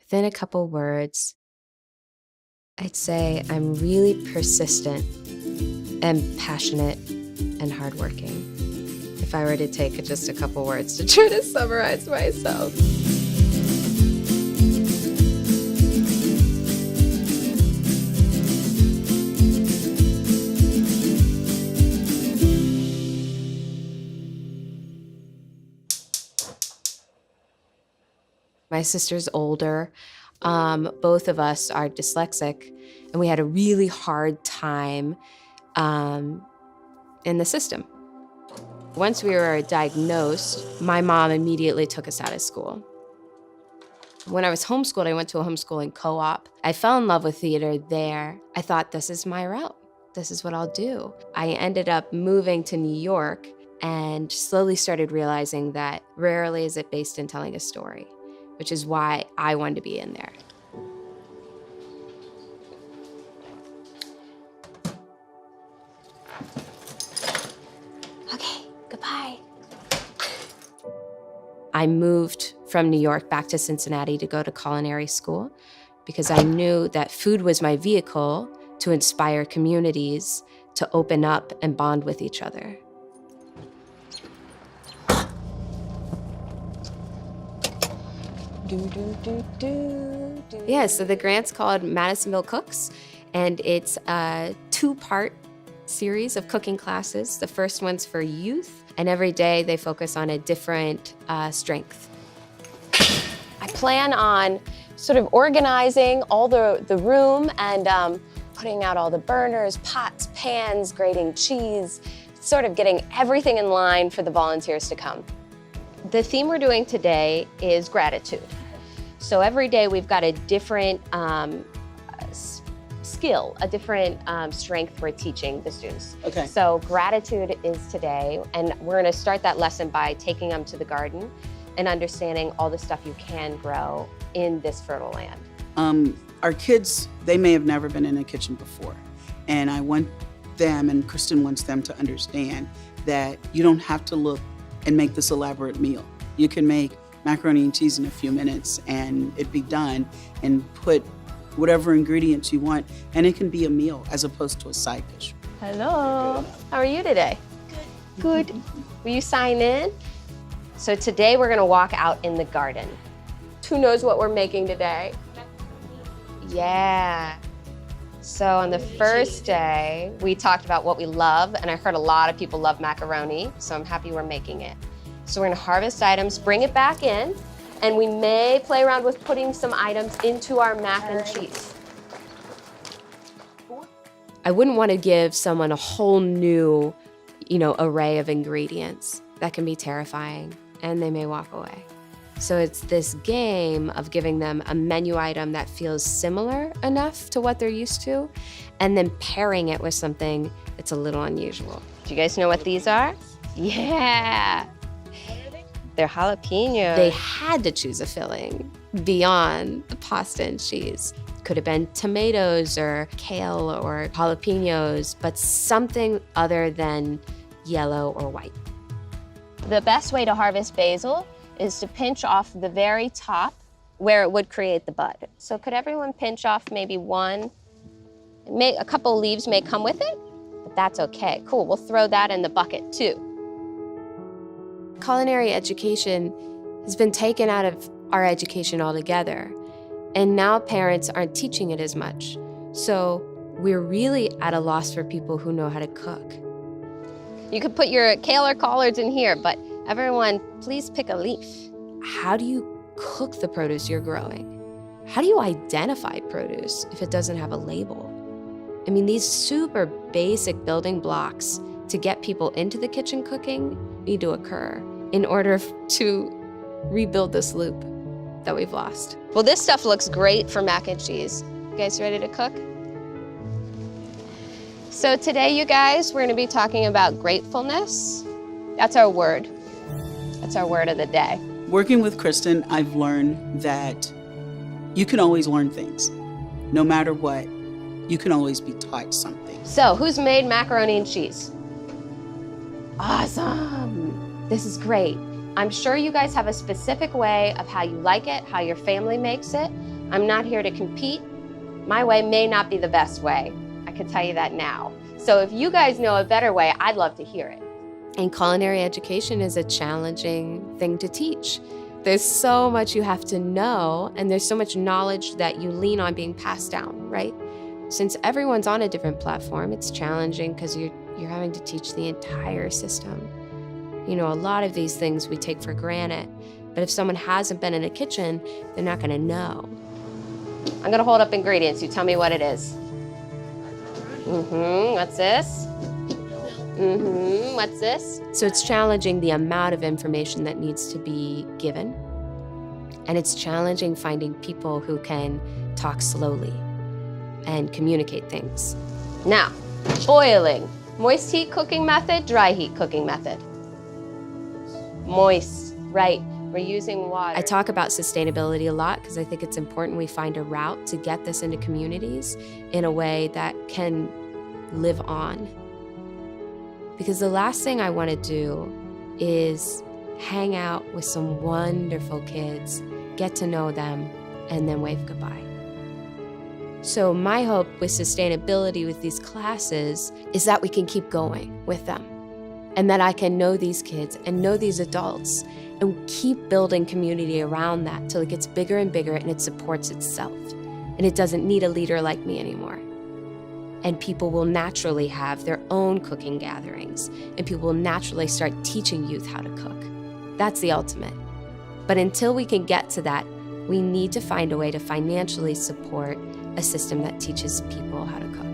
Within a couple words, I'd say I'm really persistent and passionate and hardworking. If I were to take just a couple words to try to summarize myself. My sister's older. Both of us are dyslexic, and we had a really hard time in the system. Once we were diagnosed, my mom immediately took us out of school. When I was homeschooled, I went to a homeschooling co-op. I fell in love with theater there. I thought, this is my route. This is what I'll do. I ended up moving to New York and slowly started realizing that rarely is it based in telling a story, which is why I wanted to be in there. Okay, goodbye. I moved from New York back to Cincinnati to go to culinary school because I knew that food was my vehicle to inspire communities to open up and bond with each other. Yeah, so the grant's called Madisonville Cooks, and it's a 2-part series of cooking classes. The first one's for youth, and every day they focus on a different strength. I plan on sort of organizing all the room and putting out all the burners, pots, pans, grating cheese, sort of getting everything in line for the volunteers to come. The theme we're doing today is gratitude. So every day we've got a different skill, a different strength we're teaching the students. Okay. So gratitude is today, and we're gonna start that lesson by taking them to the garden and understanding all the stuff you can grow in this fertile land. Our kids, they may have never been in a kitchen before. And I want them, and Kristen wants them to understand that you don't have to look and make this elaborate meal. You can make macaroni and cheese in a few minutes and it be done, and put whatever ingredients you want, and it can be a meal as opposed to a side dish. Hello. How are you today? Good. Good. Will you sign in? So today we're gonna walk out in the garden. Who knows what we're making today? Yeah. So on the first day, we talked about what we love, and I heard a lot of people love macaroni, so I'm happy we're making it. So we're gonna harvest items, bring it back in, and we may play around with putting some items into our mac and cheese. I wouldn't want to give someone a whole new, array of ingredients. That can be terrifying, and they may walk away. So it's this game of giving them a menu item that feels similar enough to what they're used to, and then pairing it with something that's a little unusual. Do you guys know what these are? Yeah. They're jalapenos. They had to choose a filling beyond the pasta and cheese. Could have been tomatoes or kale or jalapenos, but something other than yellow or white. The best way to harvest basil is to pinch off the very top where it would create the bud. So could everyone pinch off maybe one? A couple leaves may come with it, but that's okay. Cool, we'll throw that in the bucket too. Culinary education has been taken out of our education altogether, and now parents aren't teaching it as much. So we're really at a loss for people who know how to cook. You could put your kale or collards in here, but everyone, please pick a leaf. How do you cook the produce you're growing? How do you identify produce if it doesn't have a label? I mean, these super basic building blocks to get people into the kitchen cooking need to occur in order to rebuild this loop that we've lost. Well, this stuff looks great for mac and cheese. You guys ready to cook? So today, you guys, we're gonna be talking about gratefulness. That's our word. That's our word of the day. Working with Kristen, I've learned that you can always learn things. No matter what, you can always be taught something. So who's made macaroni and cheese? Awesome. This is great. I'm sure you guys have a specific way of how you like it, how your family makes it. I'm not here to compete. My way may not be the best way. I can tell you that now. So if you guys know a better way, I'd love to hear it. And culinary education is a challenging thing to teach. There's so much you have to know, and there's so much knowledge that you lean on being passed down, right? Since everyone's on a different platform, it's challenging because you're having to teach the entire system. You know, a lot of these things we take for granted, but if someone hasn't been in a kitchen, they're not gonna know. I'm gonna hold up ingredients. You tell me what it is. What's this? What's this? So it's challenging the amount of information that needs to be given. And it's challenging finding people who can talk slowly and communicate things. Now, boiling. Moist heat cooking method, dry heat cooking method. Moist, right. We're using water. I talk about sustainability a lot because I think it's important we find a route to get this into communities in a way that can live on. Because the last thing I want to do is hang out with some wonderful kids, get to know them, and then wave goodbye. So my hope with sustainability with these classes is that we can keep going with them, and that I can know these kids and know these adults and keep building community around that till it gets bigger and bigger and it supports itself. And it doesn't need a leader like me anymore. And people will naturally have their own cooking gatherings, and people will naturally start teaching youth how to cook. That's the ultimate. But until we can get to that, we need to find a way to financially support a system that teaches people how to cook.